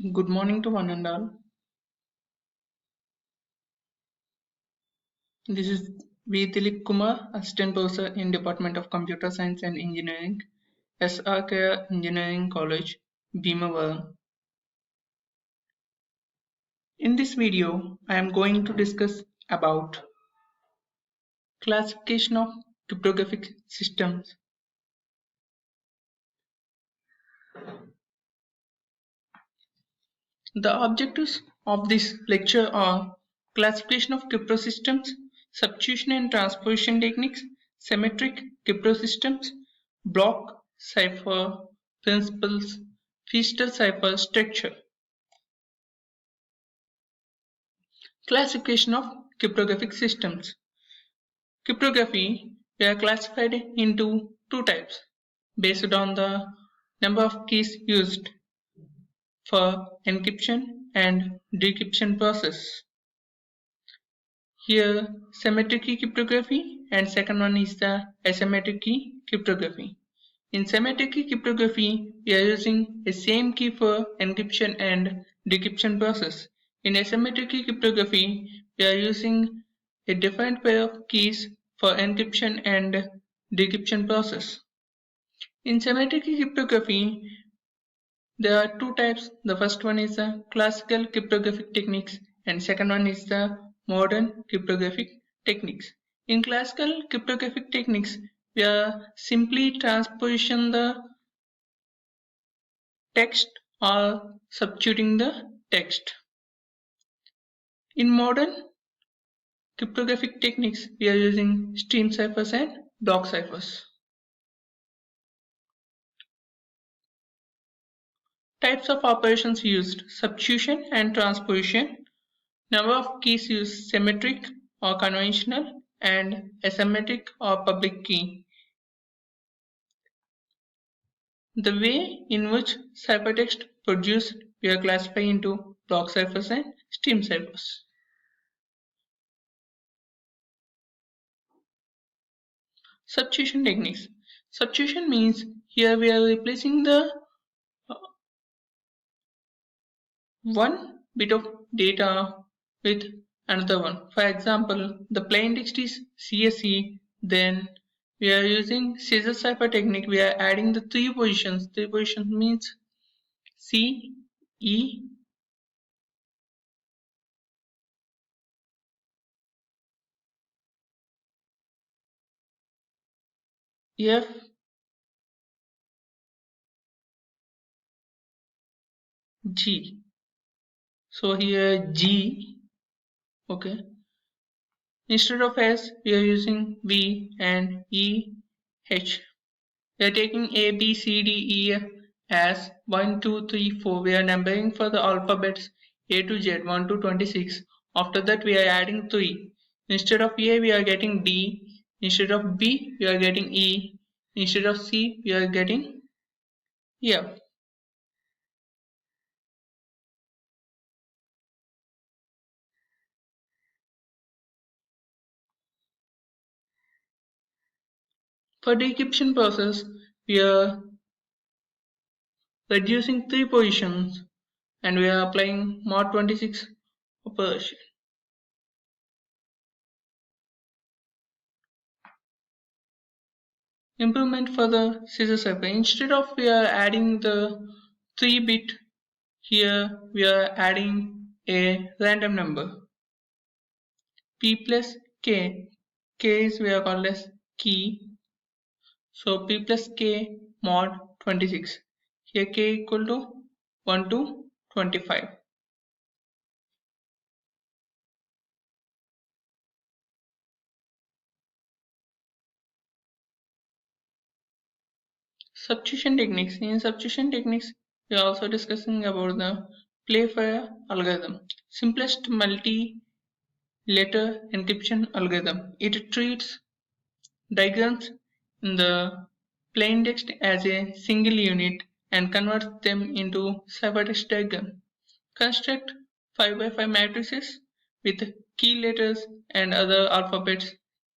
Good morning to one and all. This is V. Dilip Kumar, Assistant Professor in Department of Computer Science and Engineering, SRK Engineering College, Bhimavaram. In this video, I am going to discuss about classification of cryptographic systems. The objectives of this lecture are classification of crypto systems, substitution and transposition techniques, symmetric crypto systems, block cipher principles, Feistel cipher structure. Classification of cryptographic systems. Cryptography are classified into two types based on the number of keys used for encryption and decryption process. Here symmetric key cryptography and second one is the asymmetric key cryptography. In symmetric key cryptography, we are using a same key for encryption and decryption process. In asymmetric key cryptography, we are using a different pair of keys for encryption and decryption process. In symmetric key cryptography, there are two types. The first one is the classical cryptographic techniques and second one is the modern cryptographic techniques. In classical cryptographic techniques, we are simply transposition the text or substituting the text. In modern cryptographic techniques, we are using stream ciphers and block ciphers. Types of operations used: substitution and transposition. Number of keys used: symmetric or conventional and asymmetric or public key. The way in which ciphertext produced we are classifying into block ciphers and stream ciphers. Substitution techniques. Substitution means here we are replacing the one bit of data with another one. For example, the plain text is CSE, then we are using scissor cipher technique. We are adding the three positions. Three positions means C, E, F, G. So here G, okay. Instead of S, we are using V and E, H. We are taking A, B, C, D, E as 1, 2, 3, 4. We are numbering for the alphabets A to Z, 1 to 26. After that, we are adding 3. Instead of A, we are getting D. Instead of B, we are getting E. Instead of C, we are getting F. For decryption process, we are reducing 3 positions and we are applying mod 26 operation. Improvement for the scissor cipher. Instead of we are adding the 3-bit, here we are adding a random number. P plus K. K is we are called as key. So P plus K mod 26. Here K equal to 1 to 25. Substitution techniques. In substitution techniques, we are also discussing about the Playfair algorithm, simplest multi-letter encryption algorithm. It treats diagrams in the plain text as a single unit and converts them into ciphertext diagram. Construct 5 by 5 matrices with key letters and other alphabets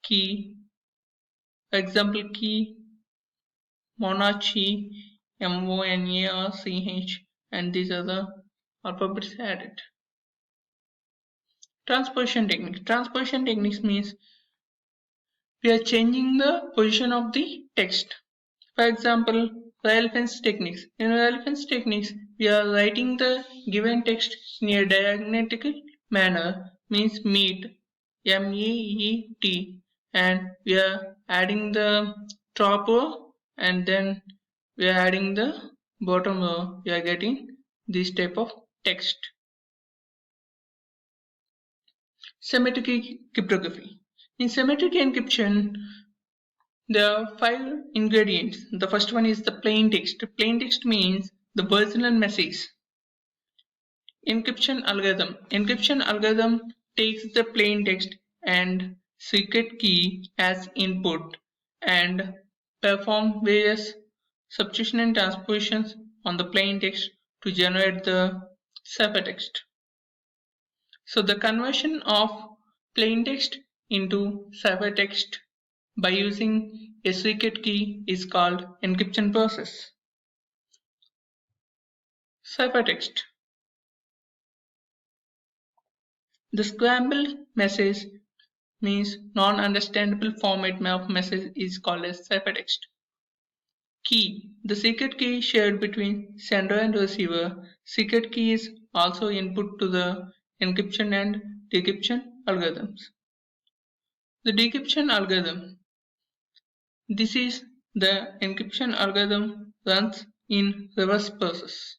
key, example key, Monarchy, MONARCH, and these are the alpha bits added. Transposition technique. Transposition techniques means we are changing the position of the text. For example, relevance techniques. In relevance techniques, we are writing the given text in a diagonal manner, means meet, MEET, and we are adding the top row and then we are adding the bottom row. We are getting this type of text. Symmetric cryptography. In symmetric encryption, there are 5 ingredients. The first one is the plain text. Plain text means the original message. Encryption algorithm. Encryption algorithm takes the plain text and secret key as input and perform various substitution and transpositions on the plain text to generate the ciphertext. So the conversion of plain text into ciphertext by using a secret key is called encryption process. Ciphertext. The scrambled message means non-understandable format of message is called as ciphertext. Key. The secret key shared between sender and receiver. Secret key is also input to the encryption and decryption algorithms. The decryption algorithm. This is the encryption algorithm runs in reverse process.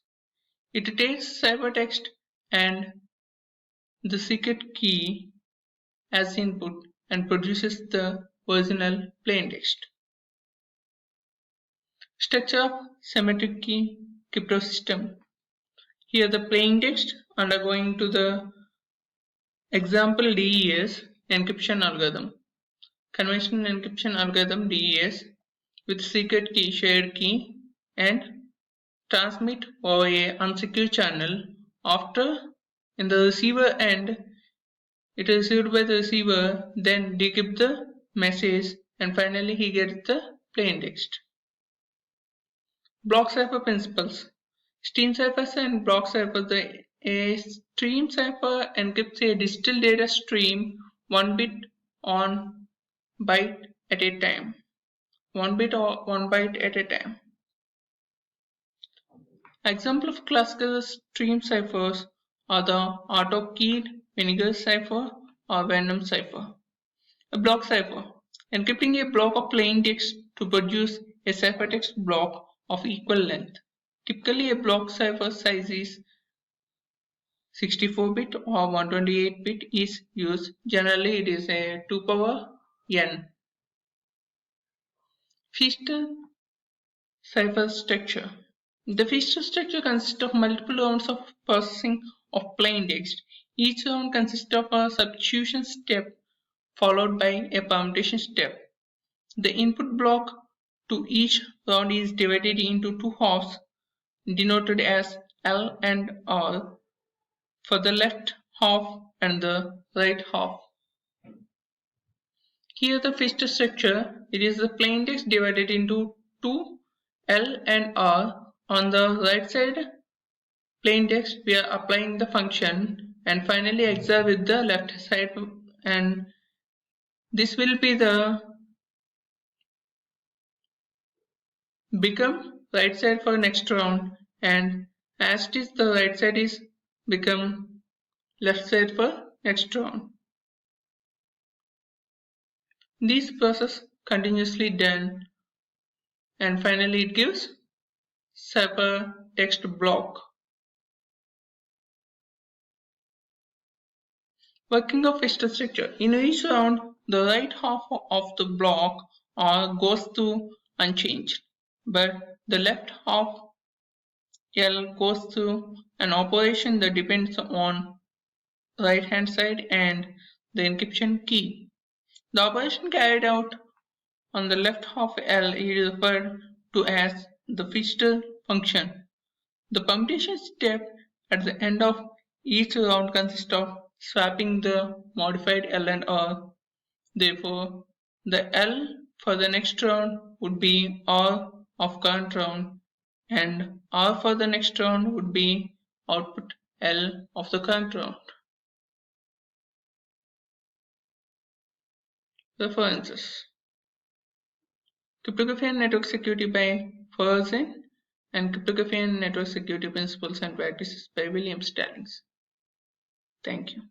It takes ciphertext and the secret key as input and produces the original plain text. Structure of symmetric key cryptosystem. Here the plain text undergoing to the example DES encryption algorithm. Conventional encryption algorithm DES with secret key, shared key and transmit over a unsecure channel. After in the receiver end it is received by the receiver, then decrypt the message and finally he gets the plain text. Block cipher principles. Stream ciphers and block ciphers. A stream cipher encrypts a digital data stream 1 bit on byte at a time. 1 bit or 1 byte at a time. Example of classical stream ciphers are the auto-keyed vinegar cipher or Venom cipher. A block cipher. Encrypting a block of plain text to produce a ciphertext block of equal length. Typically, a block cipher size is 64-bit or 128-bit is used. Generally, it is a 2 power n. Feaster cipher structure. The feaster structure consists of multiple rounds of processing of plain text. Each round consists of a substitution step followed by a permutation step. The input block to each round is divided into two halves denoted as L and R for the left half and the right half. Here the feaster structure, it is the plain text divided into two L and R. On the right side plain text we are applying the function and finally XOR with the left side, and this will be the become right side for next round, and as it is the right side is become left side for next round. This process continuously done and finally it gives ciphertext block. Working of feaster structure. In each round, the right half of the block goes to unchanged, but the left half L goes to an operation that depends on right hand side and the encryption key. The operation carried out on the left half L is referred to as the feaster function. The permutation step at the end of each round consists of swapping the modified L and R. Therefore, the L for the next round would be R of current round and R for the next round would be output L of the current round. References: Cryptography and Network Security by Ferenczen and Cryptography and Network Security Principles and Practices by William Stallings. Thank you.